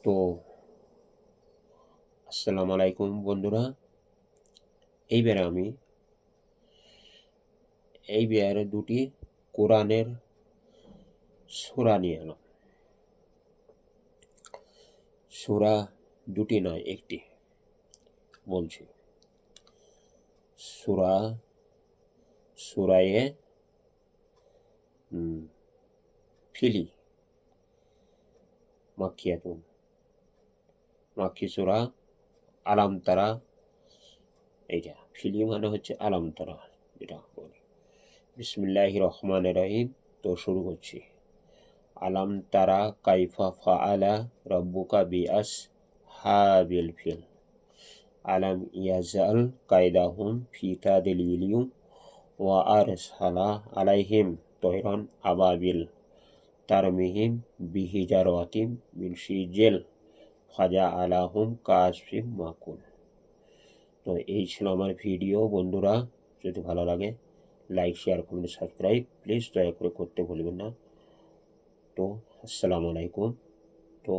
তো আসসালামু আলাইকুম বন্ধুরা। এইবারে আমি দুটি কোরআনের সূরা নিয়ে এলাম। সূরা দুটি নয়, একটি বলছি। সূরায়ে ফিলি মাক্কিয়াতুন, মাক্কি সূরা। আলাম তারা, এইটা ফিলি মানে হচ্ছে আলাম তারা, এটা বলি। বিসমিল্লাহির রহমানির রহিম। তো শুরু করছি। আলাম তারা কাইফা ফাআলা রাব্বুকা বিআসহাবিল ফিল। আলাম ইয়াজআল কায়দাহুম ফি তাদলিল ওয়া আরসালা আলাইহিম তয়রান আবাবিল তারমিহিম বিহিজারাতিম মিন সিজিল ফাজআলাহুম কাসফিম মাকুল। তো এই ছিল আমার ভিডিও বন্ধুরা। যদি ভালো লাগে like, share, comment, subscribe please দয়া করে করতে ভুলবেন না। তো আসসালামু আলাইকুম। তো